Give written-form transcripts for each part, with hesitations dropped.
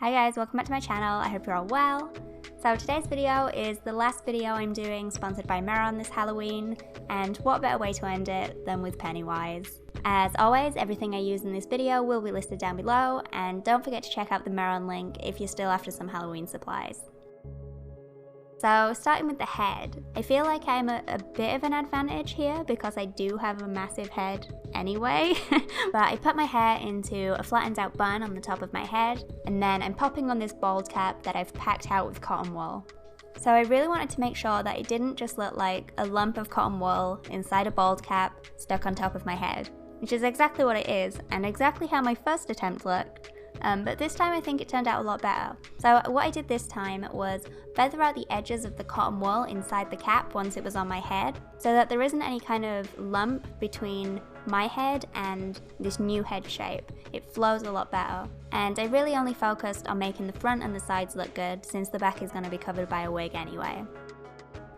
Hi guys, welcome back to my channel. I hope you're all well. So today's video is the last video I'm doing, sponsored by Mehron this Halloween, and what better way to end it than with Pennywise. As always, everything I use in this video will be listed down below, and don't forget to check out the Mehron link if you're still after some Halloween supplies. So starting with the head, I feel like I'm at a bit of an advantage here because I do have a massive head anyway, but I put my hair into a flattened out bun on the top of my head, and then I'm popping on this bald cap that I've packed out with cotton wool. So I really wanted to make sure that it didn't just look like a lump of cotton wool inside a bald cap stuck on top of my head, which is exactly what it is and exactly how my first attempt looked. But this time I think it turned out a lot better. So what I did this time was feather out the edges of the cotton wool inside the cap once it was on my head, so that there isn't any kind of lump between my head and this new head shape. It flows a lot better. And I really only focused on making the front and the sides look good, since the back is going to be covered by a wig anyway.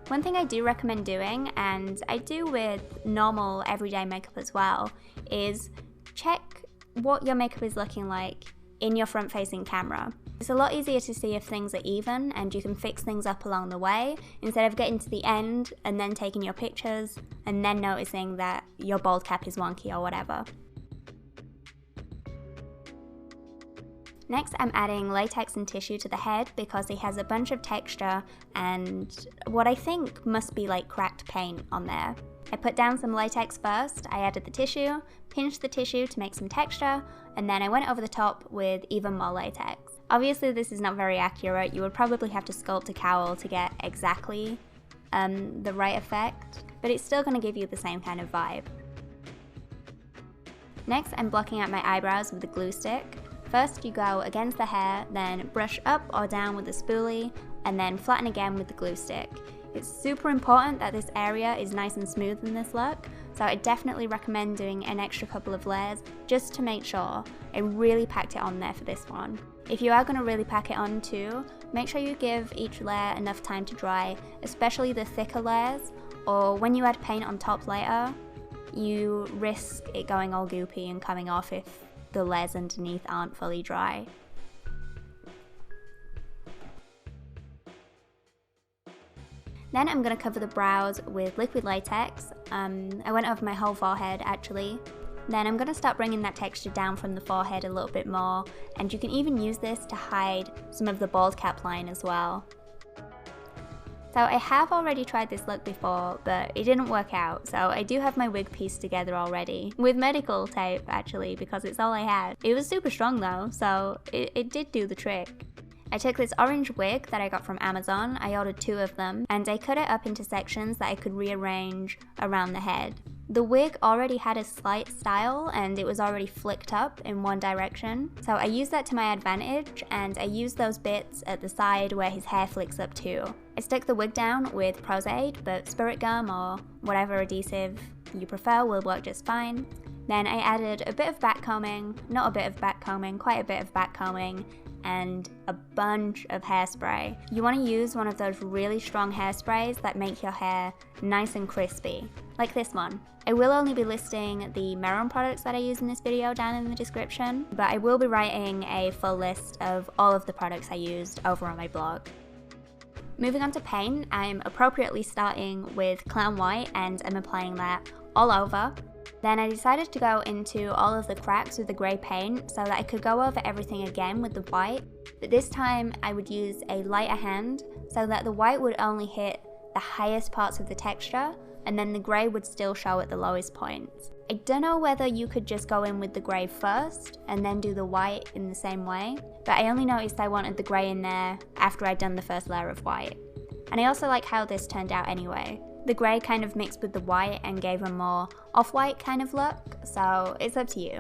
One thing I do recommend doing, and I do with normal everyday makeup as well, is check what your makeup is looking like in your front-facing camera. It's a lot easier to see if things are even, and you can fix things up along the way, instead of getting to the end and then taking your pictures and then noticing that your bald cap is wonky or whatever. Next, I'm adding latex and tissue to the head because it has a bunch of texture and what I think must be like cracked paint on there. I put down some latex first, I added the tissue, pinched the tissue to make some texture, and then I went over the top with even more latex. Obviously this is not very accurate, you would probably have to sculpt a cowl to get exactly the right effect, but it's still going to give you the same kind of vibe. Next, I'm blocking out my eyebrows with a glue stick. First you go against the hair, then brush up or down with a spoolie, and then flatten again with the glue stick. It's super important that this area is nice and smooth in this look, so I definitely recommend doing an extra couple of layers just to make sure. I really packed it on there for this one. If you are going to really pack it on too, make sure you give each layer enough time to dry, especially the thicker layers, or when you add paint on top later, you risk it going all goopy and coming off if the layers underneath aren't fully dry. Then I'm going to cover the brows with liquid latex. I went over my whole forehead actually. Then I'm going to start bringing that texture down from the forehead a little bit more, and you can even use this to hide some of the bald cap line as well. So I have already tried this look before, but it didn't work out, so I do have my wig pieced together already. With medical tape actually, because it's all I had. It was super strong though, so it did do the trick. I took this orange wig that I got from Amazon, I ordered 2 of them, and I cut it up into sections that I could rearrange around the head. The wig already had a slight style and it was already flicked up in one direction, so I used that to my advantage and I used those bits at the side where his hair flicks up too. I stuck the wig down with Prozaid, but spirit gum or whatever adhesive you prefer will work just fine. Then I added a bit of backcombing, not a bit of backcombing, quite a bit of backcombing, and a bunch of hairspray. You want to use one of those really strong hairsprays that make your hair nice and crispy, like this one. I will only be listing the Mehron products that I use in this video down in the description, but I will be writing a full list of all of the products I used over on my blog. Moving on to paint, I'm appropriately starting with Clown White and I'm applying that all over. Then I decided to go into all of the cracks with the grey paint so that I could go over everything again with the white, but this time I would use a lighter hand so that the white would only hit the highest parts of the texture and then the grey would still show at the lowest points. I don't know whether you could just go in with the grey first and then do the white in the same way, but I only noticed I wanted the grey in there after I'd done the first layer of white. And I also like how this turned out anyway. The grey kind of mixed with the white and gave a more off-white kind of look, so it's up to you.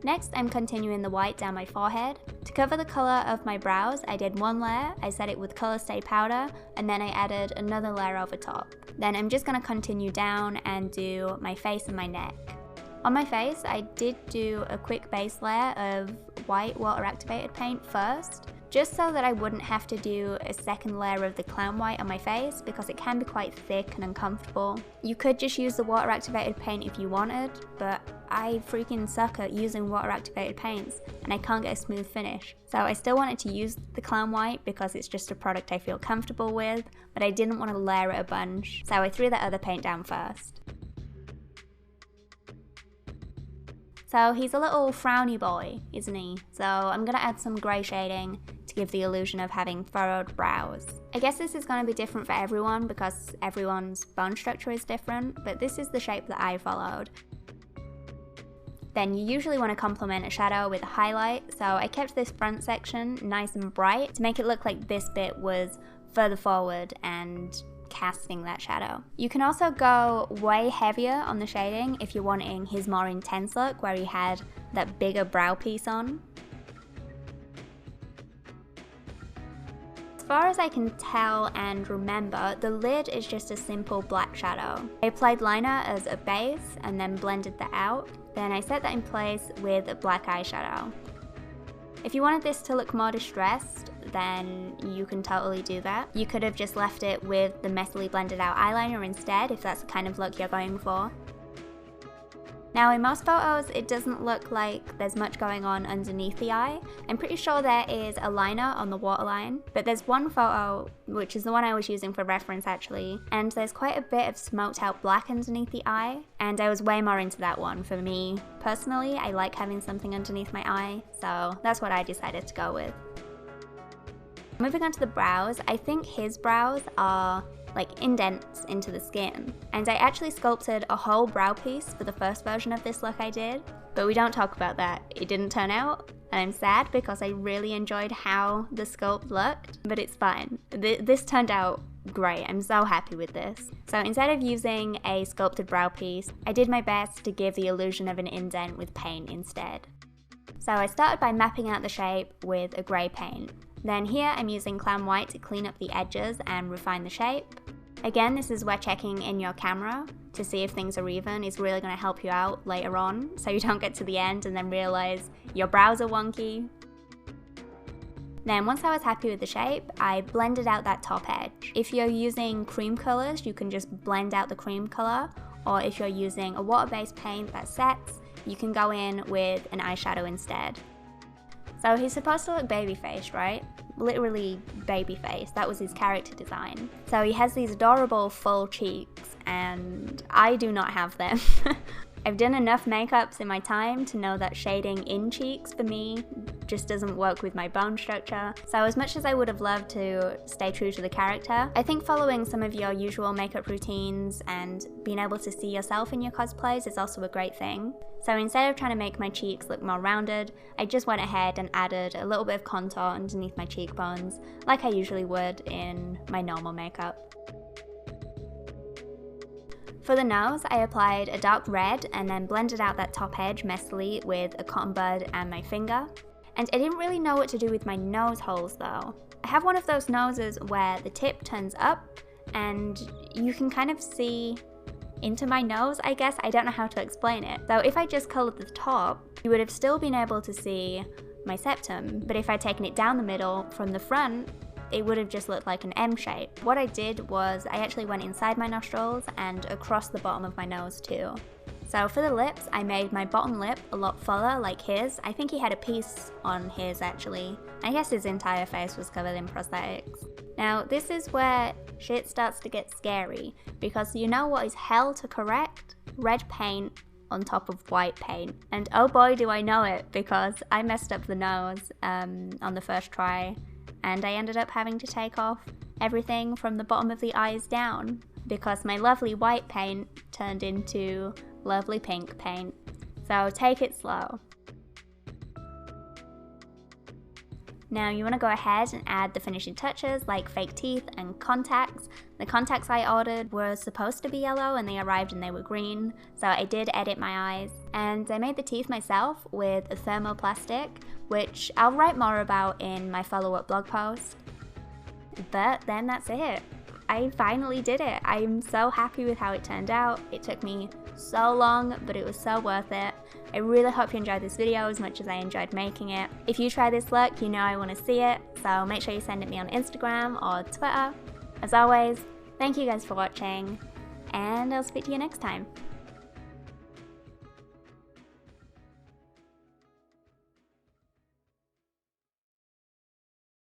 Next, I'm continuing the white down my forehead. To cover the colour of my brows, I did 1 layer, I set it with Colorset powder, and then I added another layer over top. Then I'm just going to continue down and do my face and my neck. On my face, I did do a quick base layer of white water activated paint first, just so that I wouldn't have to do a second layer of the clown white on my face because it can be quite thick and uncomfortable. You could just use the water activated paint if you wanted, but I freaking suck at using water activated paints and I can't get a smooth finish. So I still wanted to use the clown white because it's just a product I feel comfortable with, but I didn't want to layer it a bunch, so I threw that other paint down first. So he's a little frowny boy, isn't he? So I'm gonna add some grey shading to give the illusion of having furrowed brows. I guess this is gonna be different for everyone because everyone's bone structure is different, but this is the shape that I followed. Then you usually want to complement a shadow with a highlight, so I kept this front section nice and bright to make it look like this bit was further forward and casting that shadow. You can also go way heavier on the shading if you're wanting his more intense look where he had that bigger brow piece on. As far as I can tell and remember, the lid is just a simple black shadow. I applied liner as a base and then blended that out. Then I set that in place with a black eyeshadow. If you wanted this to look more distressed, then you can totally do that. You could have just left it with the messily blended out eyeliner instead if that's the kind of look you're going for. Now in most photos it doesn't look like there's much going on underneath the eye. I'm pretty sure there is a liner on the waterline, but there's one photo, which is the one I was using for reference actually, and there's quite a bit of smoked out black underneath the eye, and I was way more into that one. For me personally, I like having something underneath my eye, so that's what I decided to go with. Moving on to the brows, I think his brows are like indents into the skin, and I actually sculpted a whole brow piece for the first version of this look I did, but we don't talk about that. It didn't turn out, and I'm sad because I really enjoyed how the sculpt looked, but it's fine. This turned out great. I'm so happy with this. So instead of using a sculpted brow piece, I did my best to give the illusion of an indent with paint instead. So I started by mapping out the shape with a grey paint. Then here I'm using clown white to clean up the edges and refine the shape. Again, this is where checking in your camera to see if things are even is really going to help you out later on, so you don't get to the end and then realise your brows are wonky. Then once I was happy with the shape, I blended out that top edge. If you're using cream colours, you can just blend out the cream colour, or if you're using a water-based paint that sets, you can go in with an eyeshadow instead. So he's supposed to look baby-faced, right? Literally baby-faced, that was his character design. So he has these adorable full cheeks, and I do not have them. I've done enough makeups in my time to know that shading in cheeks for me just doesn't work with my bone structure. So as much as I would have loved to stay true to the character, I think following some of your usual makeup routines and being able to see yourself in your cosplays is also a great thing. So instead of trying to make my cheeks look more rounded, I just went ahead and added a little bit of contour underneath my cheekbones, like I usually would in my normal makeup. For the nose, I applied a dark red and then blended out that top edge messily with a cotton bud and my finger. And I didn't really know what to do with my nose holes though. I have one of those noses where the tip turns up and you can kind of see into my nose, I guess. I don't know how to explain it. So if I just coloured the top, you would have still been able to see my septum, but if I'd taken it down the middle from the front, it would have just looked like an M shape. What I did was I actually went inside my nostrils and across the bottom of my nose too. So for the lips, I made my bottom lip a lot fuller like his. I think he had a piece on his actually. I guess his entire face was covered in prosthetics. Now this is where shit starts to get scary, because you know what is hell to correct? Red paint on top of white paint. And oh boy do I know it, because I messed up the nose on the first try, and I ended up having to take off everything from the bottom of the eyes down, because my lovely white paint turned into lovely pink paint. So take it slow. Now you want to go ahead and add the finishing touches like fake teeth and contacts. The contacts I ordered were supposed to be yellow and they arrived and they were green, so I did edit my eyes. And I made the teeth myself with a thermoplastic, which I'll write more about in my follow-up blog post. But then that's it. I finally did it. I'm so happy with how it turned out. It took me so long, but it was so worth it. I really hope you enjoyed this video as much as I enjoyed making it. If you try this look, you know I want to see it, so make sure you send it me on Instagram or Twitter. As always, thank you guys for watching, and I'll speak to you next time.